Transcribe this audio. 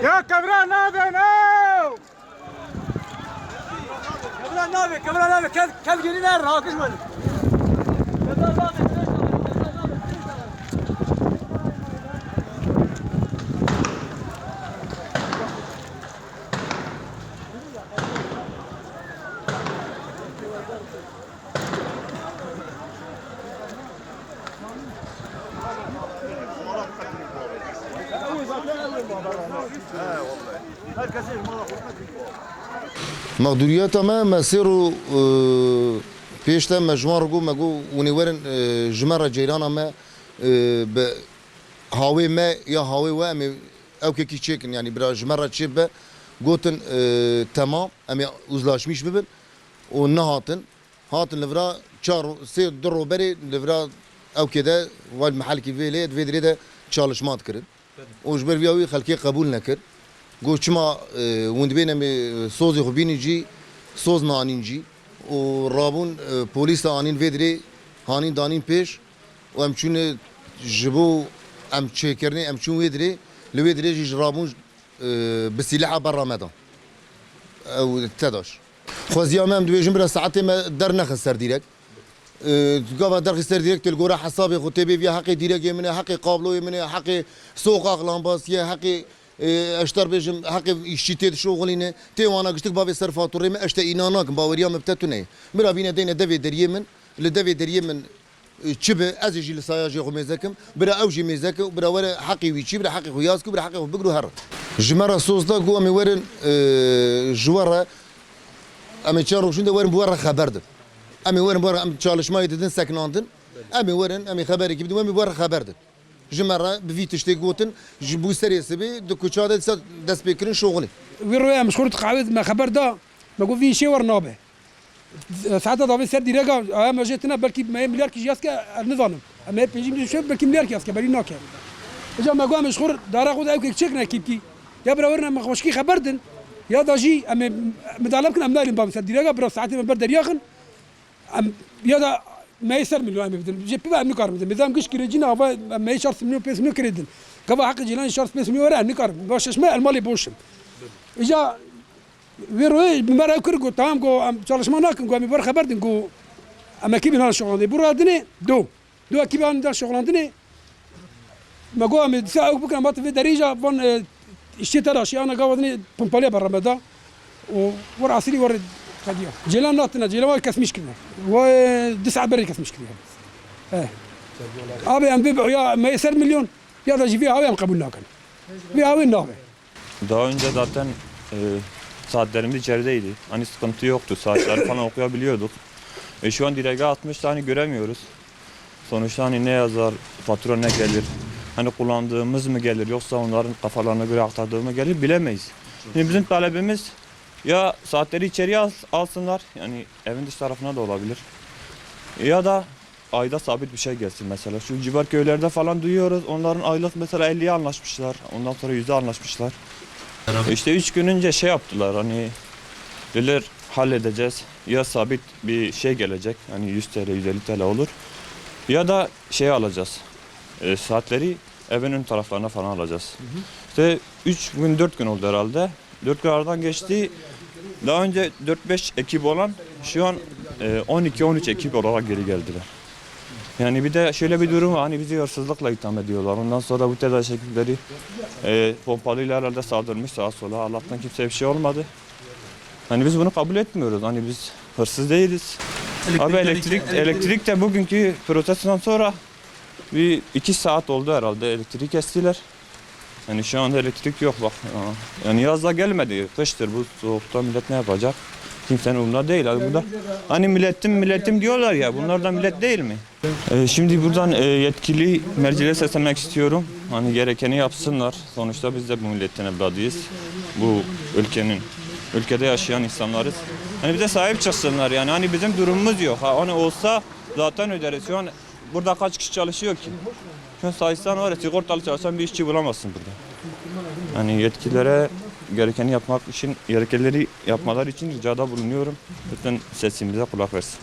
يا كاميرا نافي ناو كاميرا نافي كيف جرينا راكش من مقدوريات ما مسيرو بيشتا مجموعة رجو مجو ونورن جمرة جيرانا ما هاوي ما يا هاوي وامي او كي تشيكن يعني برا جمرة تشيبه قوتن تمام امي وزلاش مش ببن ونهاتن هاتن لفرا چار سي درو بري لفرا او كده والمحل كي فيلي فيدري ده çalışmat kırın. O jber viyavi halki kabul nekir. Goçma wundbene mi sozi xubinici soz naninci o rabun polis anin vedri hanin danin peş o em çune jibo em çekerne em çun vedri li vedri ji rabun bi silaha barra medan. Ew tedaş. Xwaziyam em dibêjin bira saetê me dernexisser direkt. Gava derxisser direkt telgora hesabê xwe tê bê viya heqê dirêkê min e heqê qabloyê min e heqê soqaq lambasiye heqê اشتر بيجم حق يشتيت شغلينه تي وانا قلت بابي صرف فاتوري ما اشتا اناناك باوريا مبتتونه مرا بينا دينا دفي دريمن لدفي دريمن تشبه ازجي لساياجي غميزكم برا اوجي ميزك برا ورا حقي ويشي برا حقي خياسك برا حقي بقرو هر جمره صوصدا قو امي ورن جوره امي تشارو شنو ورن بورا خبرد امي ورن بورا ام çalışmayı dedin saknandın امي ورن امي خبري كيف امي بورا خبرد جمرة بفيتشتي قوتن جبوا سريسة بي دكتور هذا دس بيكرين شغلي. ويروي مشهور تقاعد ما خبر ده ما قول في شيء ورنابه. ساعات ضابط سر ديرجا ما جتنا بلكي ما مليار كي جاسك النظام. أما بيجي من شو بلكي مليار كي بري ناكل. إذا ما قام مشهور دارا خود أوكي تشكنا كيبكي. يا براورنا ما خوشكي خبردن. يا داجي أما مدعلم كنا مدعلم باب سر ديرجا برا ساعات ما برد رياخن. يا دا ما يسر مليون بدن جيب بقى نكار بدن مدام قش كريجينا هوا ما يشارس مليون بيس مليون كريدن كوا حق جيلان شارس بيس مليون ورا نكار باش اسمه المالي بوشم اجا ويروي بمره كرغو تمام جو çalışma nakın go mi bar haber din go ama kibin hal şoğlandı buradını do kibin hal şoğlandını ma go mi sa bu kan bat ve derija von işte taraş yana gavadını pompalya baramada o var asili var قديم جيلان ناتنا جيلان كسمش كنا و9 بري كسمش كنا ابي ام بيبيع يا ما يسر مليون ya da jivi abi kabul nakan. Bir abi ne? Daha önce zaten saatlerimiz içerideydi. Hani sıkıntı yoktu. Saatler falan okuyabiliyorduk. Şu an direge 60 tane göremiyoruz. Sonuçta hani ne yazar, fatura ne gelir? Hani kullandığımız mı gelir yoksa onların kafalarına göre aktardığı mı gelir bilemeyiz. Şimdi bizim talebimiz ya saatleri içeriye alsınlar, yani evin dış tarafına da olabilir. Ya da ayda sabit bir şey gelsin mesela. Şu civar köylerde falan duyuyoruz. Onların aylık mesela 50'ye anlaşmışlar. Ondan sonra 100'e anlaşmışlar. İşte 3 gün önce şey yaptılar, hani Dediler halledeceğiz. Ya sabit bir şey gelecek. Hani 100 TL, 150 TL olur. Ya da şey alacağız. Saatleri evin ön taraflarına falan alacağız. İşte 3 gün 4 gün oldu herhalde. 4 gün aradan geçti. Daha önce 4-5 ekip olan şu an 12-13 ekip olarak geri geldiler. Yani bir de şöyle bir durum var, hani bizi hırsızlıkla itham ediyorlar. Ondan sonra bu TEDAŞ ekipleri pompalıyla herhalde saldırmış sağa sola. Allah'tan kimseye bir şey olmadı. Hani biz bunu kabul etmiyoruz. Hani biz hırsız değiliz. Abi elektrik de bugünkü protestodan sonra bir 2 saat oldu herhalde elektriği kestiler. Yani şu anda elektrik yok bak. Yani yazda gelmedi. Kıştır bu soğukta millet ne yapacak? Kimsenin umurunda değil. Hani burada hani milletim diyorlar ya, bunlar da millet değil mi? Şimdi buradan yetkili mercilere seslenmek istiyorum. Hani gerekeni yapsınlar. Sonuçta biz de bu milletin evladıyız. Bu ülkede yaşayan insanlarız. Hani bize sahip çıksınlar yani. Hani bizim durumumuz yok. Hani olsa zaten öderiz. Şu an burada kaç kişi çalışıyor ki? Şu an sayısan var ya, sigortalı çalışan bir işçi bulamazsın burada. Hani yetkililere gerekeni yapmaları için ricada bulunuyorum. Lütfen sesimize kulak versin.